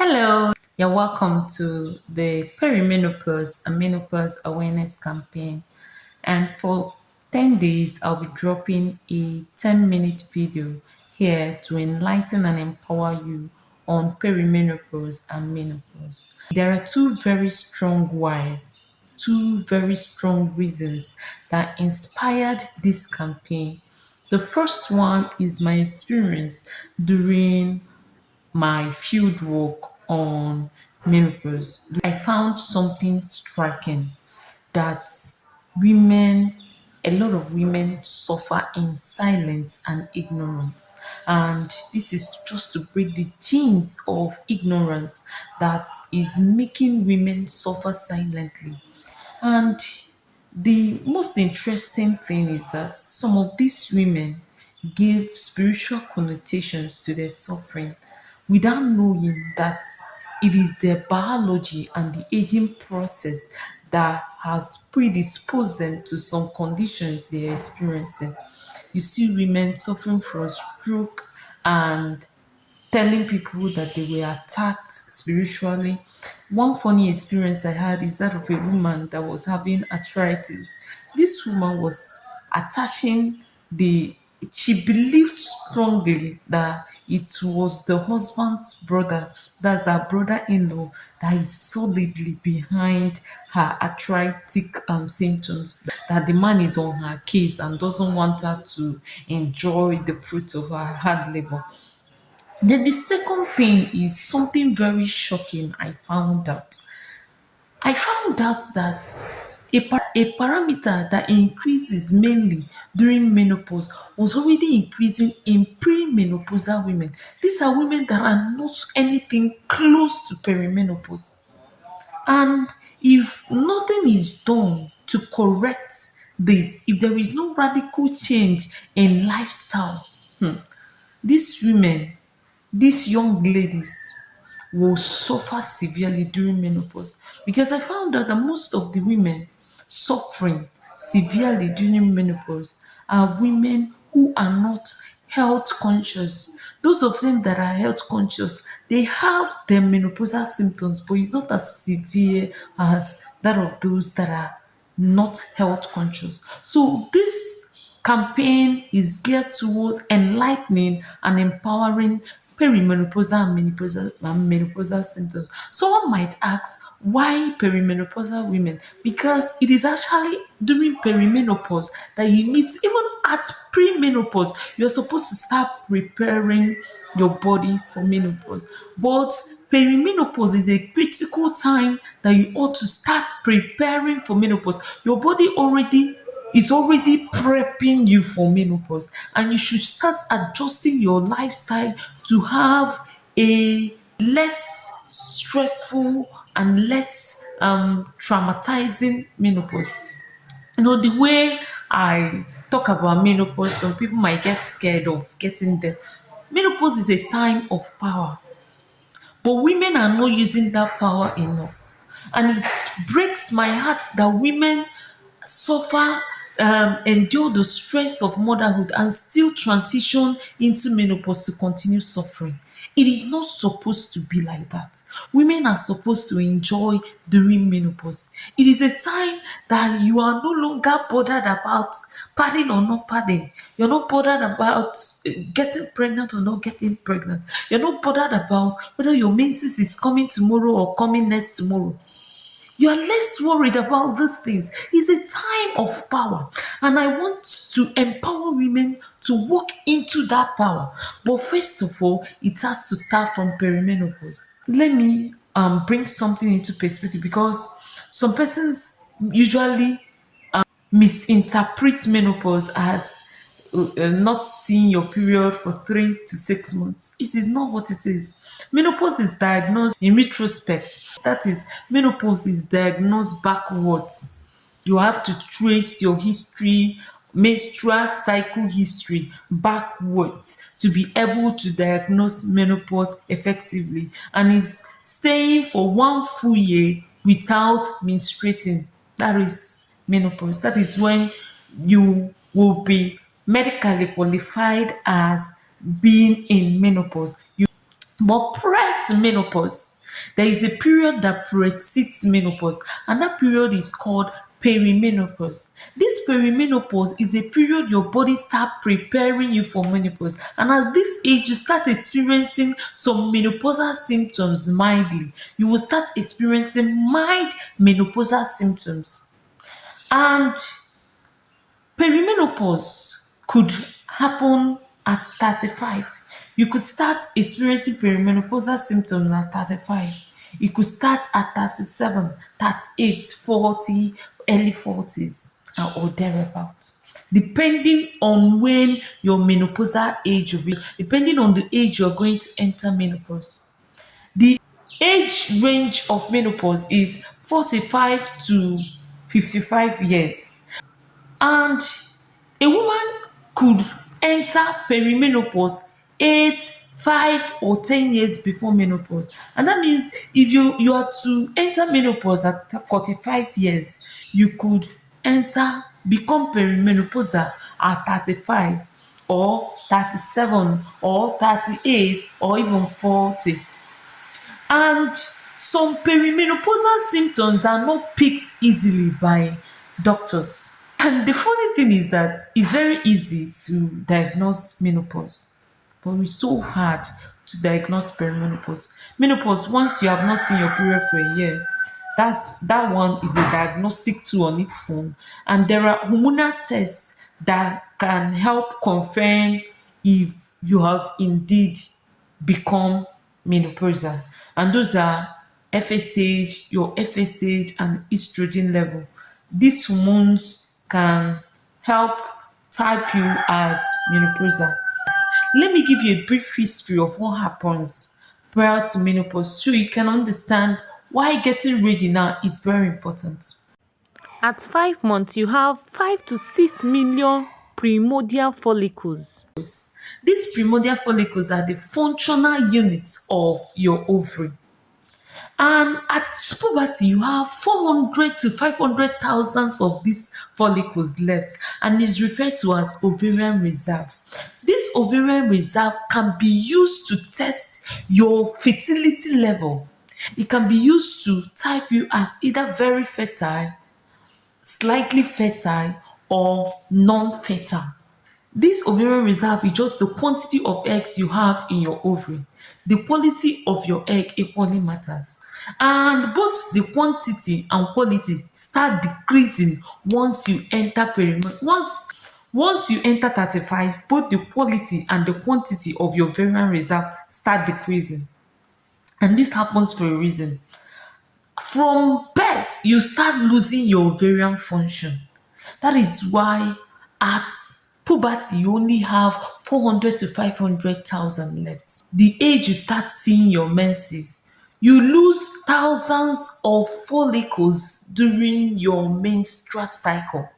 Hello, you're welcome to the Perimenopause and Menopause Awareness Campaign. And for 10 days, I'll be dropping a 10-minute video here to enlighten and empower you on perimenopause and menopause. There are two very strong whys, two very strong reasons that inspired this campaign. The first one is my experience during my field work on menopause, I found something striking that women, a lot of women suffer in silence and ignorance. And this is just to break the chains of ignorance that is making women suffer silently. And the most interesting thing is that some of these women give spiritual connotations to their suffering without knowing that it is their biology and the aging process that has predisposed them to some conditions they are experiencing. You see women suffering from stroke and telling people that they were attacked spiritually. One funny experience I had is that of a woman that was having arthritis. This woman was attaching the, she believed strongly that it was the husband's brother, that's her brother in law, that is solidly behind her arthritic symptoms, that the man is on her case and doesn't want her to enjoy the fruit of her hard labor. Then the second thing is something very shocking I found out. I found out that a parameter that increases mainly during menopause was already increasing in premenopausal women. These are women that are not anything close to perimenopause. And if nothing is done to correct this, if there is no radical change in lifestyle, these women, these young ladies will suffer severely during menopause, because I found out that most of the women suffering severely during menopause are women who are not health conscious. Those of them that are health conscious, they have their menopausal symptoms, but it's not as severe as that of those that are not health conscious. So this campaign is geared towards enlightening and empowering perimenopausal and menopausal symptoms. Someone might ask, why perimenopausal women? Because it is actually during perimenopause that you need to, even at premenopause, you're supposed to start preparing your body for menopause. But perimenopause is a critical time that you ought to start preparing for menopause. Your body is already prepping you for menopause, and you should start adjusting your lifestyle to have a less stressful and less traumatizing menopause. You know, the way I talk about menopause, some people might get scared of getting there. Menopause is a time of power, but women are not using that power enough. And it breaks my heart that women suffer, endure the stress of motherhood and still transition into menopause to continue suffering. It is not supposed to be like that. Women are supposed to enjoy during menopause. It is a time that you are no longer bothered about padding or not padding. You're not bothered about getting pregnant or not getting pregnant. You're not bothered about whether your menses is coming tomorrow or coming next tomorrow. You are less worried about these things. It's a time of power. And I want to empower women to walk into that power. But first of all, it has to start from perimenopause. Let me bring something into perspective, because some persons usually misinterpret menopause as not seeing your period for 3 to 6 months. It is not what it is. Menopause is diagnosed in retrospect. That is, menopause is diagnosed backwards. You have to trace your history, menstrual cycle history backwards to be able to diagnose menopause effectively. And is staying for 1 full year without menstruating. That is menopause. That is when you will be medically qualified as being in menopause. But prior to menopause, there is a period that precedes menopause, and that period is called perimenopause. This perimenopause is a period your body start preparing you for menopause, and at this age you start experiencing some menopausal symptoms mildly. You will start experiencing mild menopausal symptoms. And perimenopause could happen at 35. You could start experiencing perimenopausal symptoms at 35. It could start at 37, 38, 40, early 40s, or thereabout. Depending on when your menopausal age will be, depending on the age you're going to enter menopause. The age range of menopause is 45 to 55 years. And a woman could enter perimenopause 8, 5 or 10 years before menopause. And that means if you are to enter menopause at 45 years, you could enter become perimenopausal at 35 or 37 or 38 or even 40. And some perimenopausal symptoms are not picked easily by doctors. And the funny thing is that it's very easy to diagnose menopause, but it's so hard to diagnose perimenopause. Menopause, once you have not seen your period for a year, that one is a diagnostic tool on its own. And there are hormonal tests that can help confirm if you have indeed become menopausal. And those are FSH, your FSH and estrogen level. These hormones can help type you as menopausal. Let me give you a brief history of what happens prior to menopause so you can understand why getting ready now is very important. At 5 months, you have 5 to 6 million primordial follicles. These primordial follicles are the functional units of your ovary. And at puberty, you have 400 to 500 thousands of these follicles left, and is referred to as ovarian reserve. This ovarian reserve can be used to test your fertility level. It can be used to type you as either very fertile, slightly fertile, or non-fertile. This ovarian reserve is just the quantity of eggs you have in your ovary. The quality of your egg equally matters. And both the quantity and quality start decreasing once you enter once you enter 35, both the quality and the quantity of your ovarian reserve start decreasing. And this happens for a reason. From birth, you start losing your ovarian function. That is why at puberty you only have 400 to 500,000 left. The age you start seeing your menses, you lose thousands of follicles during your menstrual cycle.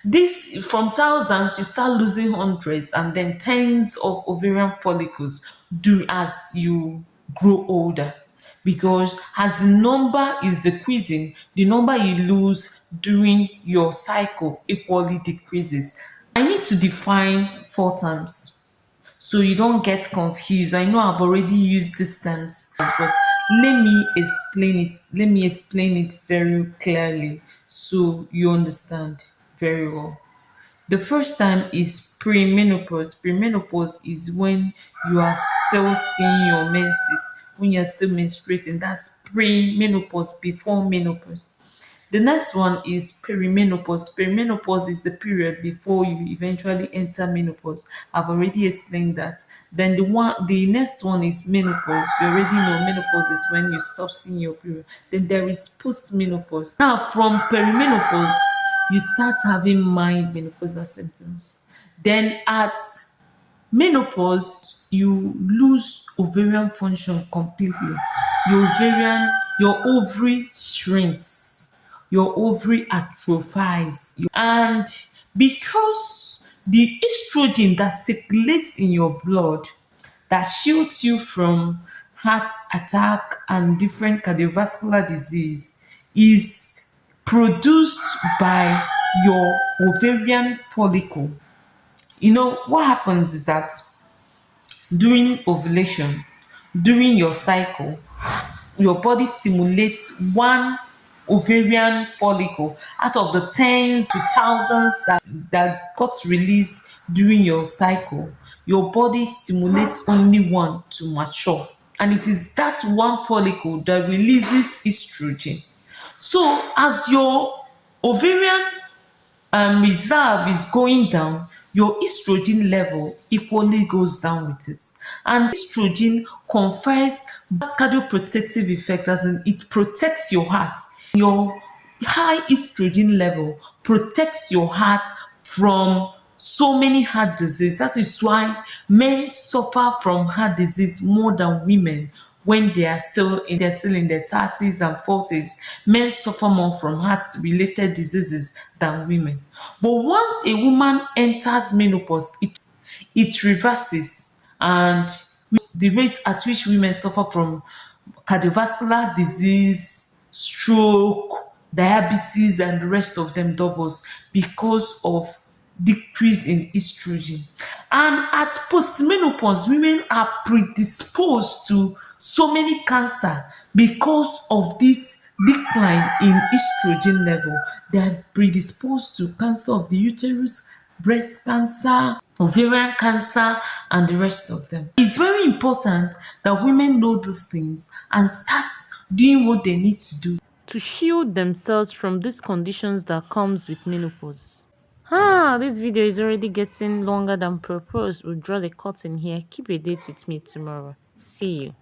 This from thousands, you start losing hundreds and then tens of ovarian follicles do as you grow older. Because as the number is decreasing, the number you lose during your cycle equally decreases. I need to define four terms so you don't get confused. I know I've already used these terms, but let me explain it very clearly so you understand very well. The first time is premenopause. Premenopause is when you are still seeing your menses, when you're still menstruating. That's premenopause, before menopause. The next one is perimenopause. Perimenopause is the period before you eventually enter menopause. I've already explained that. Then the next one is menopause. You already know menopause is when you stop seeing your period. Then there is postmenopause. Now, from perimenopause, you start having mild menopausal symptoms. Then at menopause, you lose ovarian function completely. Your ovary shrinks, your ovary atrophies, and because the estrogen that circulates in your blood that shields you from heart attack and different cardiovascular disease is produced by your ovarian follicle. You know what happens is that during ovulation, during your cycle, your body stimulates one ovarian follicle out of the tens to thousands that got released during your cycle. Your body stimulates only one to mature, and it is that one follicle that releases estrogen. So as your ovarian reserve is going down, your estrogen level equally goes down with it. And estrogen confers cardioprotective effect, as in it protects your heart. Your high estrogen level protects your heart from so many heart disease. That is why men suffer from heart disease more than women when they're still in their 30s and 40s. Men suffer more from heart related diseases than women. But once a woman enters menopause, it reverses, and the rate at which women suffer from cardiovascular disease, stroke, diabetes, and the rest of them doubles because of decrease in estrogen. And at postmenopause, women are predisposed to so many cancer because of this decline in estrogen level. They are predisposed to cancer of the uterus, breast cancer, ovarian cancer, and the rest of them. It's very important that women know these things and start doing what they need to do to shield themselves from these conditions that comes with menopause. This video is already getting longer than proposed. We'll draw the curtain here. Keep a date with me tomorrow. See you.